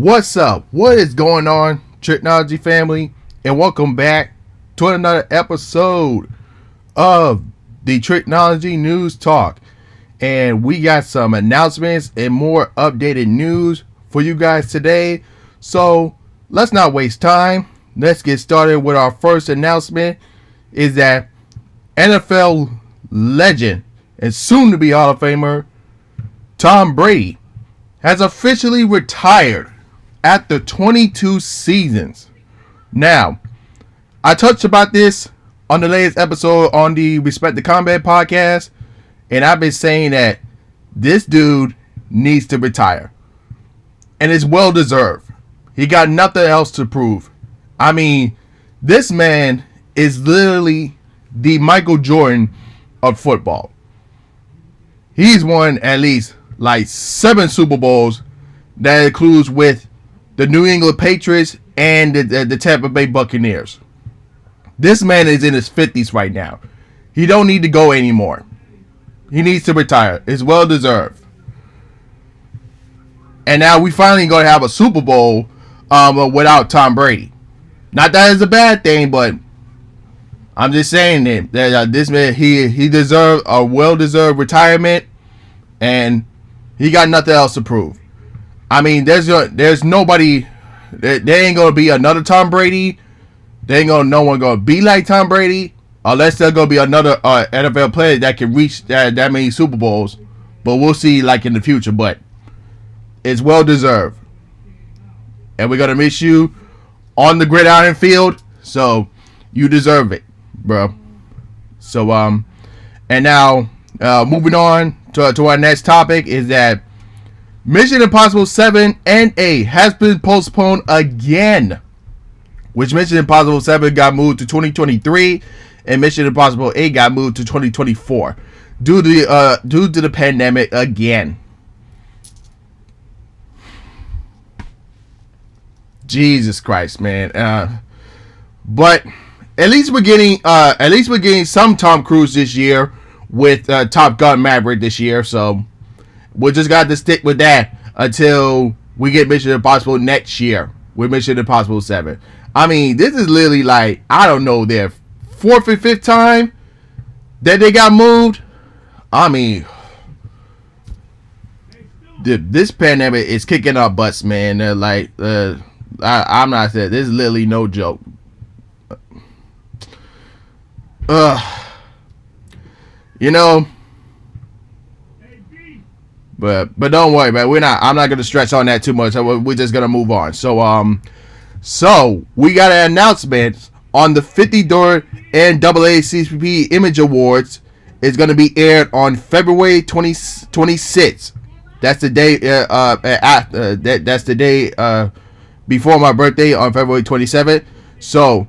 What's up? What is going on, Tricology family? And welcome back to another episode of the Tricology News Talk. And we got some announcements and more updated news for you guys today. So let's not waste time. Let's get started with our first announcement. Is that NFL legend and soon to be Hall of Famer Tom Brady has officially retired after 22 seasons. Now, I touched about this on the latest episode on the Respect the Combat podcast, and I've been saying that this dude needs to retire. And it's well deserved. He got nothing else to prove. I mean, this man is literally the Michael Jordan of football. He's won at least like 7 Super Bowls. That includes with the New England Patriots and the Tampa Bay Buccaneers. This man is in his 50s right now. He don't need to go anymore. He needs to retire. It's well deserved. And now we finally going to have a Super Bowl without Tom Brady. Not that it's a bad thing, but I'm just saying that this man, he deserves a well-deserved retirement, and he got nothing else to prove. I mean, there's nobody. There ain't gonna be another Tom Brady. No one gonna be like Tom Brady, unless there's gonna be another NFL player that can reach that many Super Bowls. But we'll see, like in the future. But it's well deserved, and we're gonna miss you on the gridiron field. So you deserve it, bro. So and now moving on to our next topic is that Mission Impossible 7 and 8 has been postponed again, which Mission Impossible 7 got moved to 2023 and Mission Impossible 8 got moved to 2024 due to the pandemic again. Jesus Christ, man. But at least we're getting some Tom Cruise this year with Top Gun Maverick this year, so we just got to stick with that until we get Mission Impossible next year with Mission Impossible 7. I mean, this is literally like, I don't know, their 4th or 5th time that they got moved. I mean, this pandemic is kicking our butts, man. I'm not saying, this is literally no joke. You know, But don't worry, man. I'm not gonna stretch on that too much. We're just gonna move on. So we got an announcement on the 53rd NAACP Image Awards. It's gonna be aired on February 26th. That's the day. That's the day before my birthday on February 27th. So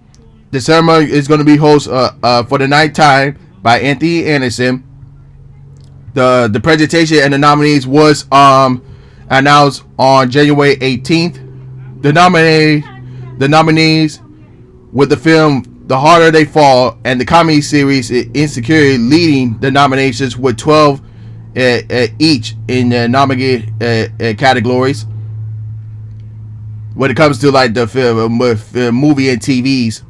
the ceremony is gonna be hosted for the 9th time by Anthony Anderson. The presentation and the nominees was announced on January 18th. The nominees with the film The Harder They Fall and the comedy series Insecurity leading the nominations with 12 each in the nominated categories. When it comes to like the film, movie and TVs,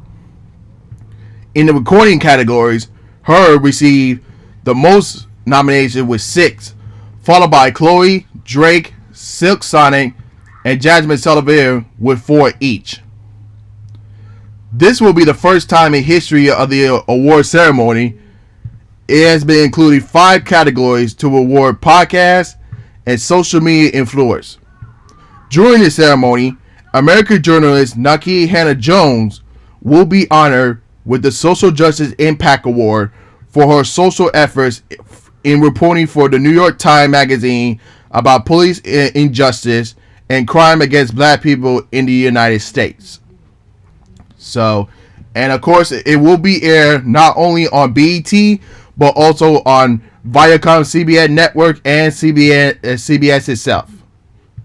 in the recording categories, Her received the most nomination with 6, followed by Chloe, Drake, Silk Sonic, and Jasmine Sullivan with 4 each. This will be the first time in history of the award ceremony. It has been including 5 categories to award podcast and social media influencers. During the ceremony, American journalist Naacp Hannah-Jones will be honored with the Social Justice Impact Award for her social efforts in reporting for the New York Times Magazine about police injustice and crime against black people in the United States. So, and of course, it will be aired not only on BET, but also on Viacom CBS Network and CBS itself.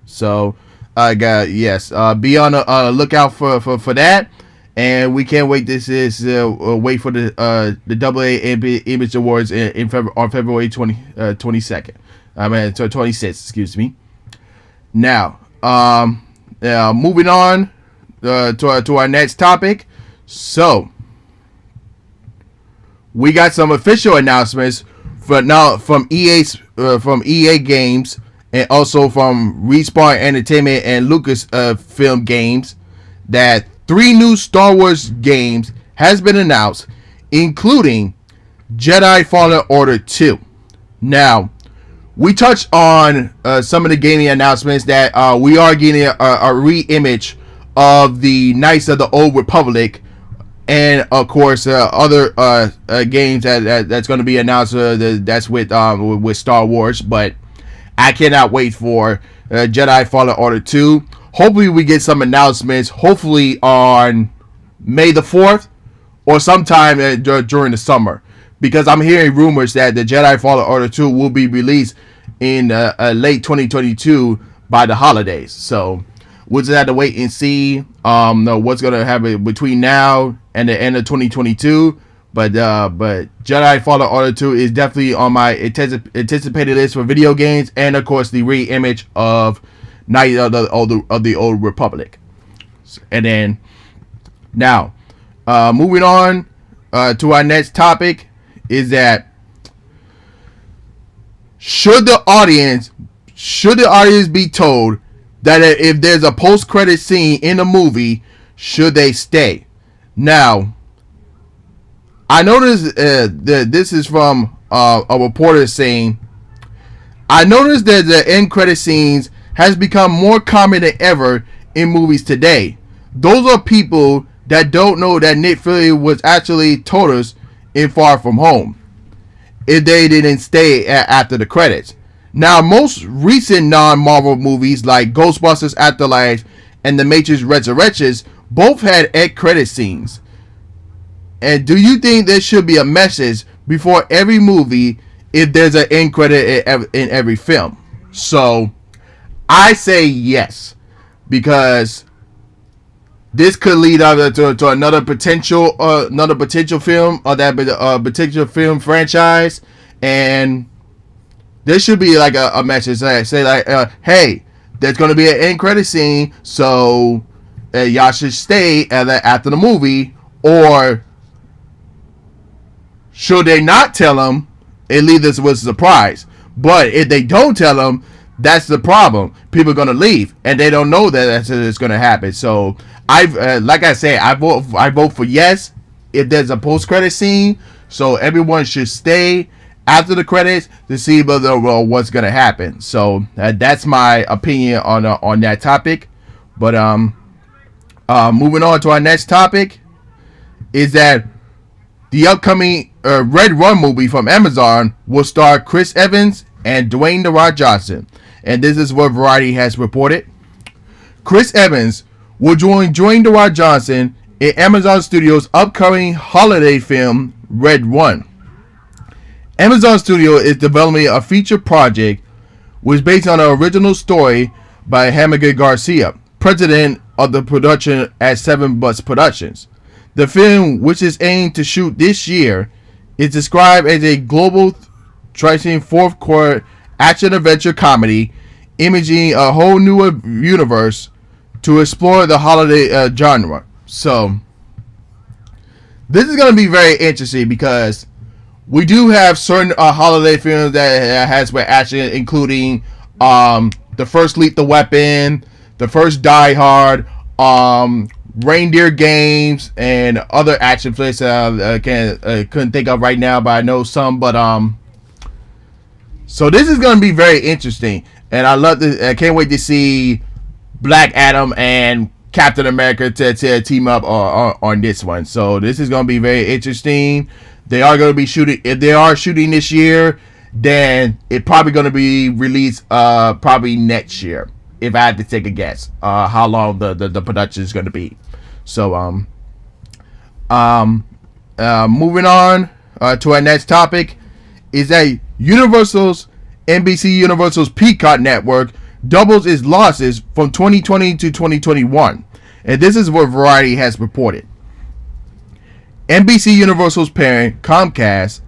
So, yes, be on the lookout for that. And we can't wait. This is wait for the AA Image Awards on February 22nd. I mean, 26th. Excuse me. Now, Moving on to our next topic. So we got some official announcements from EA Games, and also from Respawn Entertainment and Lucasfilm Games, that 3 new Star Wars games has been announced, including Jedi Fallen Order 2. Now, we touched on some of the gaming announcements that we are getting a re-image of the Knights of the Old Republic, and of course other games that's going to be announced that's with Star Wars. But I cannot wait for Jedi Fallen Order 2. Hopefully we get some announcements, hopefully on May the 4th or sometime during the summer, because I'm hearing rumors that the Jedi Fallen Order 2 will be released in late 2022 by the holidays. So we'll just have to wait and see what's going to happen between now and the end of 2022. But Jedi Fallen Order 2 is definitely on my anticipated list for video games, and of course the re-image of Knights of the Old Republic. And then now, moving on to our next topic, is that should the audience be told that if there's a post-credit scene in a movie, should they stay? Now, I noticed that this is from a reporter saying, I noticed that the end credit scenes has become more common than ever in movies today. Those are people that don't know that Nick Fury was actually Tortoise in Far From Home, if they didn't stay after the credits. Now, most recent non-Marvel movies like Ghostbusters Afterlife and The Matrix Resurrections both had end credit scenes. And do you think there should be a message before every movie if there's an end credit in every film? So I say yes, because this could lead up to another potential film, or that potential film franchise, and there should be like a message say like, hey, there's going to be an end credit scene, so y'all should stay after the movie. Or should they not tell them, it leaves us with a surprise? But if they don't tell them, that's the problem. People are going to leave, and they don't know that that's going to happen. So like I said, I vote for yes if there's a post-credit scene. So everyone should stay after the credits to see what's going to happen. So that's my opinion on that topic. But moving on to our next topic, is that the upcoming Red Run movie from Amazon will star Chris Evans and Dwayne "The Rock" Johnson. And this is what Variety has reported. Chris Evans will join Dwayne "The Rock" Johnson in Amazon Studios' upcoming holiday film, Red Run. Amazon Studio is developing a feature project which is based on an original story by Hamilcar Garcia, president of the production at Seven Butts Productions. The film, which is aimed to shoot this year, is described as a global thrilling fourth-quarter action-adventure comedy, imaging a whole new universe to explore the holiday genre. So, this is going to be very interesting, because we do have certain holiday films that has with action, including the first Lethal Weapon, the first Die Hard, Reindeer Games, and other action flicks I couldn't think of right now, but I know some. But so this is going to be very interesting, and I can't wait to see Black Adam and Captain America to team up on this one. So this is going to be very interesting. They are going to be shooting. If they are shooting this year, then it's probably going to be released probably next year, if I had to take a guess how long the production is going to be. So moving on to our next topic, is that NBC Universal's Peacock network doubles its losses from 2020 to 2021, and this is what Variety has reported. NBC Universal's parent, Comcast,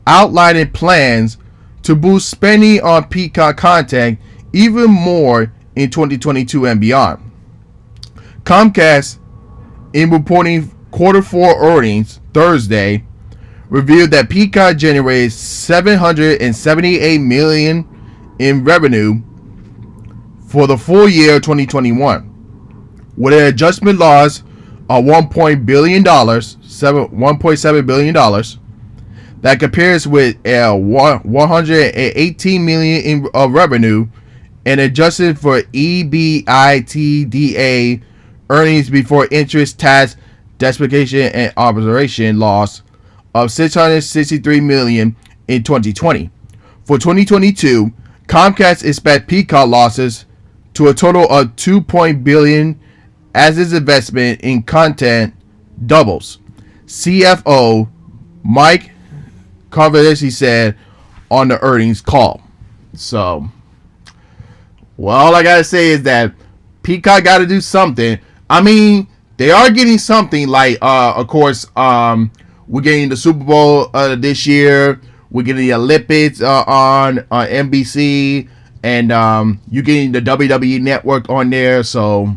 outlining plans to boost spending on Peacock content even more in 2022 and beyond. Comcast, in reporting quarter four earnings Thursday, revealed that Peacock generated $778 million in revenue for the full year 2021, with an adjustment loss of $1.7 billion. That compares with $118 million of revenue and adjusted for EBITDA earnings before interest, tax, depreciation, and amortization loss of $663 million in 2020. For 2022, Comcast expects Peacock losses to a total of $2 billion as its investment in content doubles. CFO Mike Conversi said on the earnings call. So, well, all I gotta say is that Peacock got to do something. I mean, they are getting something like, of course, we're getting the Super Bowl this year. We're getting the Olympics on NBC, and you're getting the WWE Network on there. So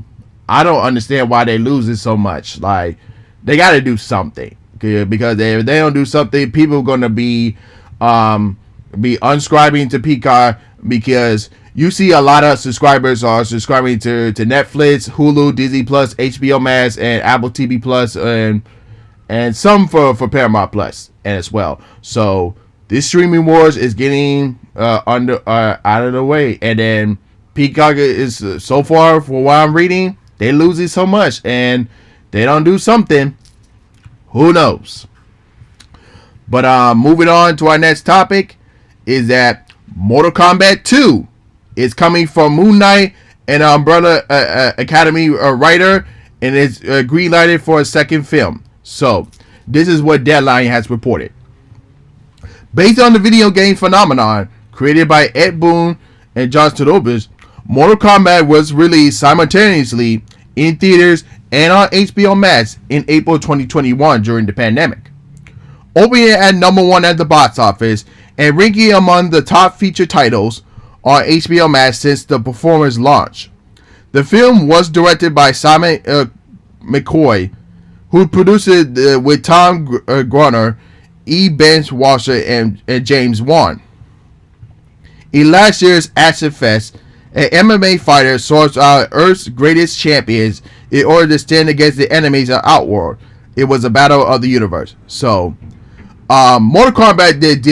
I don't understand why they lose it so much. Like, they got to do something, because if they don't do something, people are gonna be unscribing to Peacock, because you see a lot of subscribers are subscribing to Netflix, Hulu, Disney Plus, HBO Max, and Apple TV Plus, and some for Paramount Plus as well. So this streaming wars is getting out of the way, and then Peacock is, so far for what I'm reading, they lose it so much, and they don't do something. Who knows? But moving on to our next topic is that Mortal Kombat 2 is coming from Moon Knight and Umbrella Academy writer, and it's greenlighted for a second film. So this is what Deadline has reported. Based on the video game phenomenon created by Ed Boon and Josh Todobis, Mortal Kombat was released simultaneously in theaters and on HBO Max in April 2021 during the pandemic, opening at number 1 at the box office and ranking among the top feature titles on HBO Max since the performer's launch. The film was directed by Simon McCoy, who produced it with Tom Gruner, E. Ben Washer, and James Wan. In last year's Action Fest, an MMA fighter sorts out Earth's greatest champions in order to stand against the enemies of Outworld. It was a battle of the universe. So, Mortal Kombat did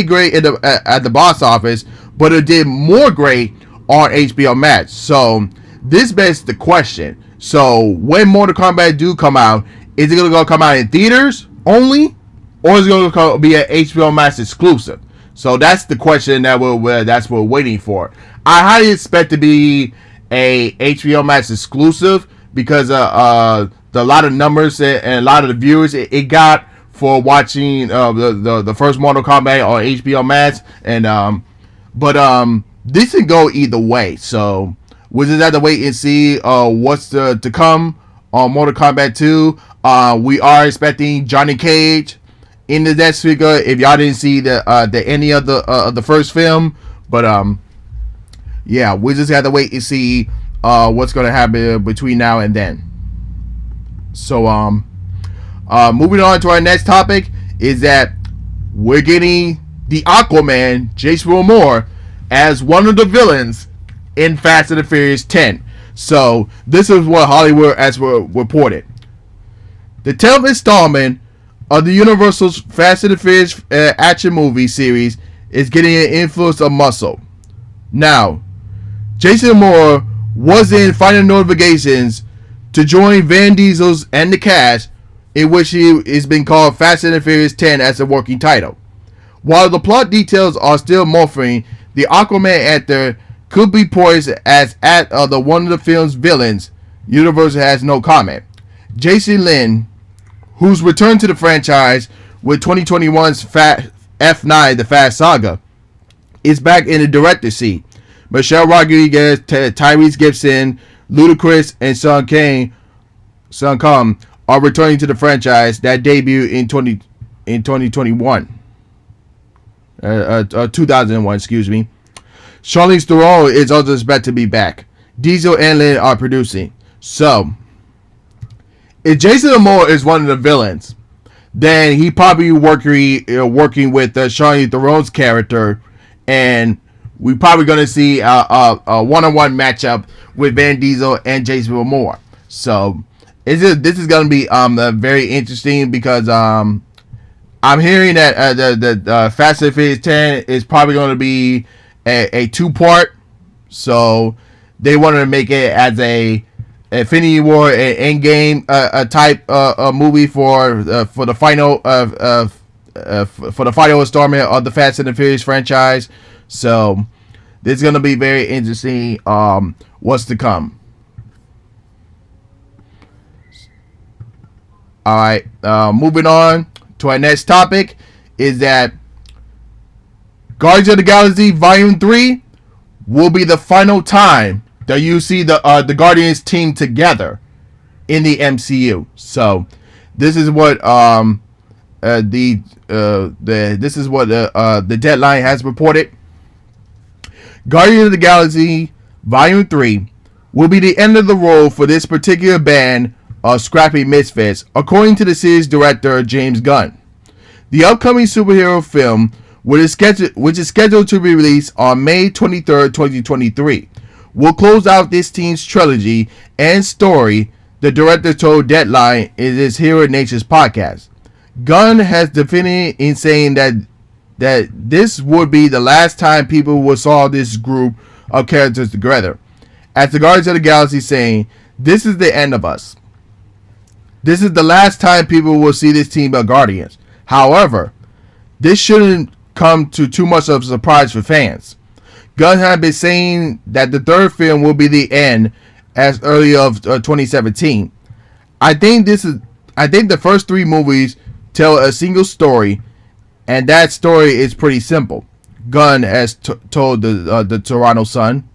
great at the box office, but it did more great on HBO Max. So this begs the question: so when Mortal Kombat do come out, is it gonna come out in theaters only, or is it gonna be an HBO Max exclusive? So that's the question that we're waiting for. I highly expect to be a HBO Max exclusive, because a lot of numbers and a lot of the viewers it got for watching the first Mortal Kombat on HBO Max, and this can go either way. So we'll just have to wait and see what's to come on Mortal Kombat 2. We are expecting Johnny Cage in the next figure. If y'all didn't see the ending of the first film, but yeah, we just have to wait and see what's gonna happen between now and then. So moving on to our next topic is that we're getting the Aquaman, Jason Momoa, as one of the villains in Fast and the Furious 10. So this is what Hollywood has reported. The 10th installment of the Universal's Fast and the Furious action movie series is getting an influence of muscle. Now, Jason Momoa was in final notifications to join Vin Diesel's and the cast, in which he is being called Fast and the Furious 10 as a working title. While the plot details are still morphing, the Aquaman actor could be poised as one of the film's villains. Universal has no comment. Jason Lin, who's returned to the franchise with 2021's F9, The Fast Saga, is back in the director's seat. Michelle Rodriguez, Tyrese Gibson, Ludacris, and Sun Kang are returning to the franchise that debuted in 2001. 2001, excuse me. Charlize Theron is also expected to be back. Diesel and Lin are producing. So, if Jason Momoa is one of the villains, then he probably working with Charlize Theron's character, and we probably going to see a one-on-one matchup with Vin Diesel and Jason Momoa. So this is going to be very interesting because I'm hearing that the Fast and Furious 10 is probably going to be a two-part. So they wanted to make it as a Infinity War and Endgame type movie for the final for the final installment of the Fast and the Furious franchise. So this is gonna be very interesting. What's to come? All right, moving on to our next topic is that Guardians of the Galaxy Volume 3 will be the final time that you see the Guardians team together in the MCU. So this is what the Deadline has reported. Guardians of the Galaxy Volume 3 will be the end of the road for this particular band of scrappy misfits, according to the series director James Gunn. The upcoming superhero film, which is scheduled to be released on May 23rd, 2023, will close out this team's trilogy and story, the director told Deadline in his Hero Nature's podcast. Gunn has defended in saying that this would be the last time people will saw this group of characters together. As the Guardians of the Galaxy saying, "This is the end of us. This is the last time people will see this team of Guardians." However, this shouldn't come to too much of a surprise for fans. Gunn had been saying that the third film will be the end as early of 2017. I think the first three movies tell a single story, and that story is pretty simple. Gunn has told the Toronto Sun.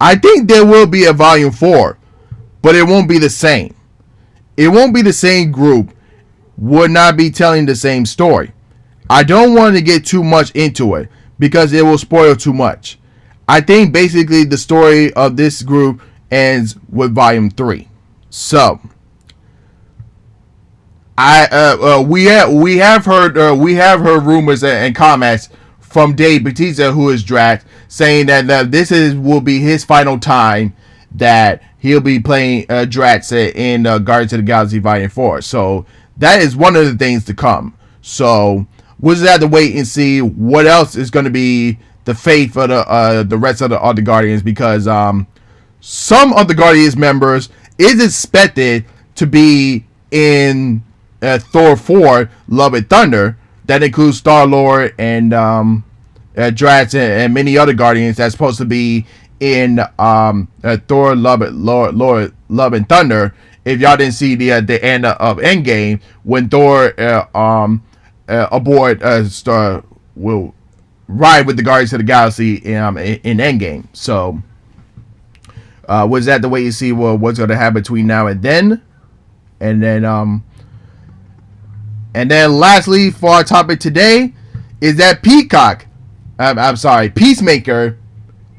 I think there will be a Volume 4, but it won't be the same. It won't be the same group, would not be telling the same story. I don't want to get too much into it because it will spoil too much. I think basically the story of this group ends with Volume 3. So, we have heard rumors and comments from Dave Bautista, who is Drax, saying that this will be his final time that he'll be playing Drax in Guardians of the Galaxy Volume 4. So that is one of the things to come. So we'll just have to wait and see what else is going to be the fate for the rest of the Guardians, because some of the Guardians members is expected to be in Thor 4 Love and Thunder. That includes Star-Lord and Drax and many other Guardians that's supposed to be in Thor Love and Thunder. If y'all didn't see the end of Endgame, when Thor aboard Star will ride with the Guardians of the Galaxy in Endgame. So was that the way you see what's going to happen between now and then? And then lastly, for our topic today, is that Peacemaker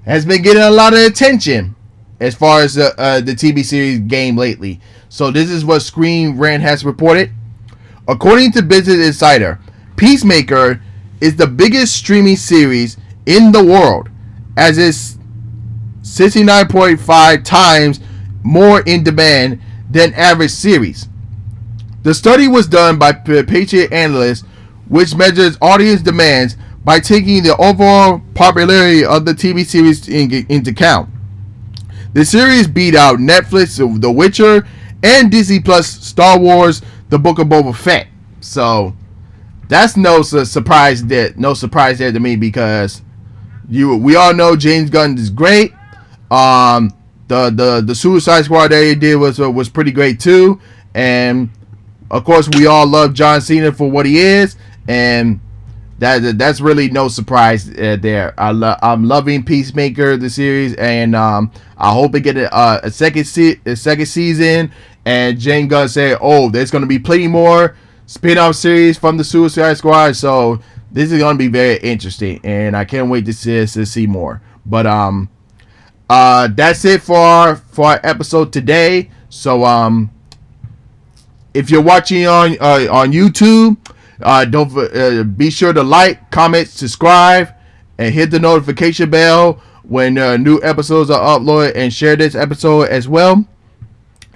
has been getting a lot of attention as far as the TV series game lately. So this is what Screen Rant has reported. According to Business Insider, Peacemaker is the biggest streaming series in the world, as it's 69.5 times more in demand than average series. The study was done by Patriot Analyst, which measures audience demands by taking the overall popularity of the TV series into account. The series beat out Netflix, The Witcher, and Disney Plus Star Wars, The Book of Boba Fett. So that's no surprise there to me, because we all know James Gunn is great. The Suicide Squad that he did was pretty great too, and of course we all love John Cena for what he is, and that's really no surprise there. I'm loving Peacemaker, the series, and I hope it get a second season. And James Gunn said, "Oh, there's going to be plenty more spin-off series from the Suicide Squad." So this is going to be very interesting, and I can't wait to see more. But That's it for our episode today. So if you're watching on YouTube, don't be sure to like, comment, subscribe, and hit the notification bell when new episodes are uploaded, and share this episode as well.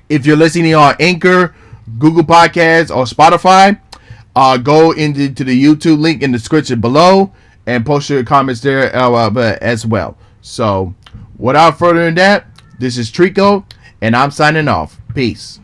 If you're listening on Anchor, Google Podcasts, or Spotify, go into the YouTube link in the description below and post your comments there as well. So, without further ado, this is Trico, and I'm signing off. Peace.